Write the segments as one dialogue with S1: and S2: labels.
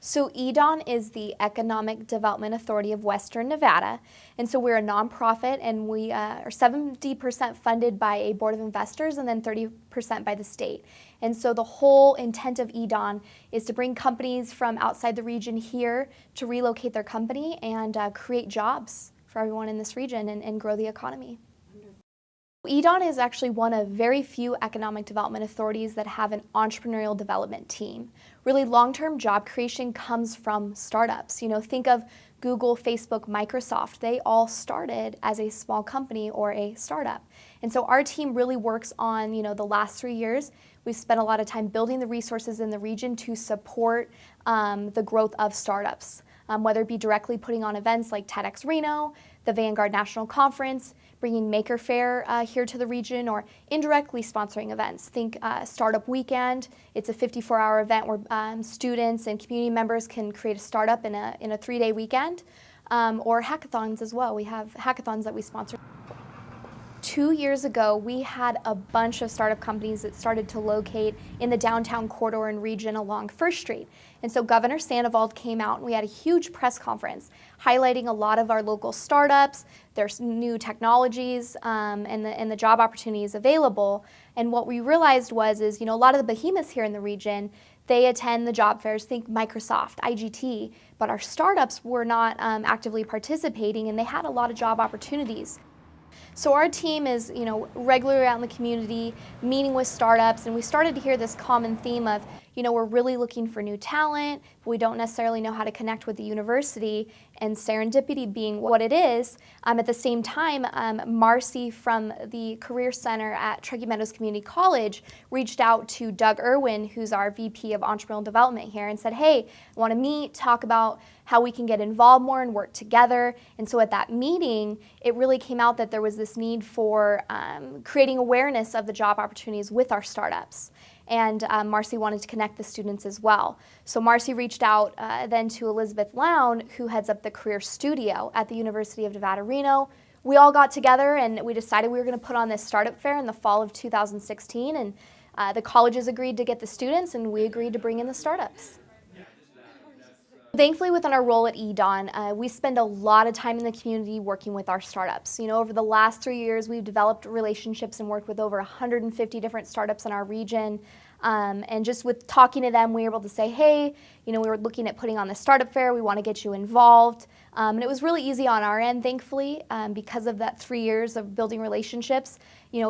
S1: So EDON is the Economic Development Authority of Western Nevada, and so we're a nonprofit, and we are 70% funded by a board of investors and then 30% by the state. And so the whole intent of EDON is to bring companies from outside the region here to relocate their company and create jobs for everyone in this region and grow the economy. EDON is actually one of very few economic development authorities that have an entrepreneurial development team. Really, long-term job creation comes from startups. Think of Google, Facebook, Microsoft. They all started as a small company or a startup. And so our team really works on, the last 3 years. We've spent a lot of time building the resources in the region to support the growth of startups, whether it be directly putting on events like TEDx Reno, the Vanguard National Conference, bringing Maker Faire here to the region, or indirectly sponsoring events. Think Startup Weekend. It's a 54-hour event where students and community members can create a startup in a 3-day weekend, or hackathons as well. We have hackathons that we sponsor. 2 years ago, we had a bunch of startup companies that started to locate in the downtown corridor and region along First Street. And so Governor Sandoval came out and we had a huge press conference highlighting a lot of our local startups, their new technologies, and the job opportunities available. And what we realized is, a lot of the behemoths here in the region, they attend the job fairs, think Microsoft, IGT, but our startups were not actively participating, and they had a lot of job opportunities. So our team is, regularly out in the community, meeting with startups, and we started to hear this common theme of, we're really looking for new talent, but we don't necessarily know how to connect with the university, and serendipity being what it is. At the same time, Marcy from the Career Center at Truckee Meadows Community College reached out to Doug Irwin, who's our VP of Entrepreneurial Development here, and said, hey, I want to meet, talk about how we can get involved more and work together. And so at that meeting, it really came out that there was this need for creating awareness of the job opportunities with our startups. And Marcy wanted to connect the students as well. So Marcy reached out then to Elizabeth Lown, who heads up the Career Studio at the University of Nevada, Reno. We all got together and we decided we were going to put on this startup fair in the fall of 2016. And the colleges agreed to get the students, and we agreed to bring in the startups. Thankfully, within our role at EDON, we spend a lot of time in the community working with our startups. Over the last 3 years, we've developed relationships and worked with over 150 different startups in our region. And just with talking to them, we were able to say, hey, we were looking at putting on the startup fair. We want to get you involved. And it was really easy on our end, thankfully, because of that 3 years of building relationships.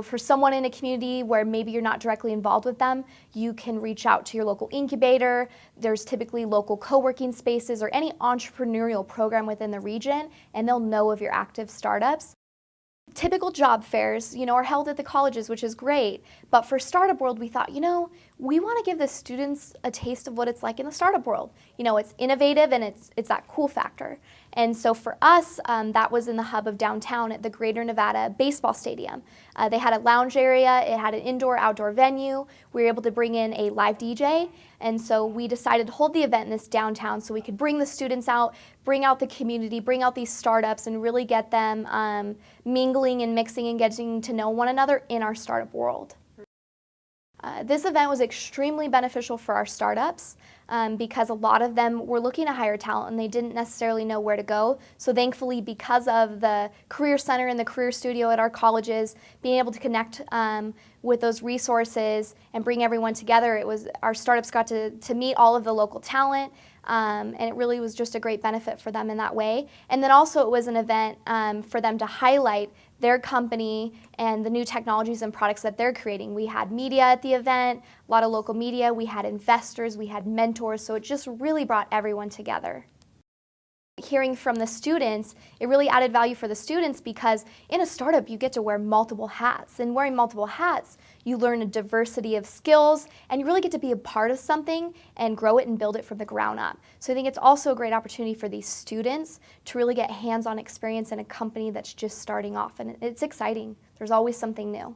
S1: For someone in a community where maybe you're not directly involved with them, you can reach out to your local incubator. There's typically local co-working spaces or any entrepreneurial program within the region, and they'll know of your active startups. Typical job fairs, are held at the colleges, which is great. But for Startup World, we thought, we want to give the students a taste of what it's like in the startup world. It's innovative and it's that cool factor. And so for us, that was in the hub of downtown at the Greater Nevada Baseball Stadium. They had a lounge area. It had an indoor-outdoor venue. We were able to bring in a live DJ. And so we decided to hold the event in this downtown so we could bring the students out, bring out the community, bring out these startups, and really get them mingling and mixing and getting to know one another in our startup world. This event was extremely beneficial for our startups because a lot of them were looking to hire talent and they didn't necessarily know where to go. So thankfully, because of the Career Center and the Career Studio at our colleges, being able to connect with those resources and bring everyone together, our startups got to meet all of the local talent. And it really was just a great benefit for them in that way. And then also it was an event for them to highlight their company and the new technologies and products that they're creating. We had media at the event, a lot of local media, we had investors, we had mentors, so it just really brought everyone together. Hearing from the students, it really added value for the students because in a startup you get to wear multiple hats, and wearing multiple hats you learn a diversity of skills and you really get to be a part of something and grow it and build it from the ground up. So I think it's also a great opportunity for these students to really get hands-on experience in a company that's just starting off, and it's exciting. There's always something new.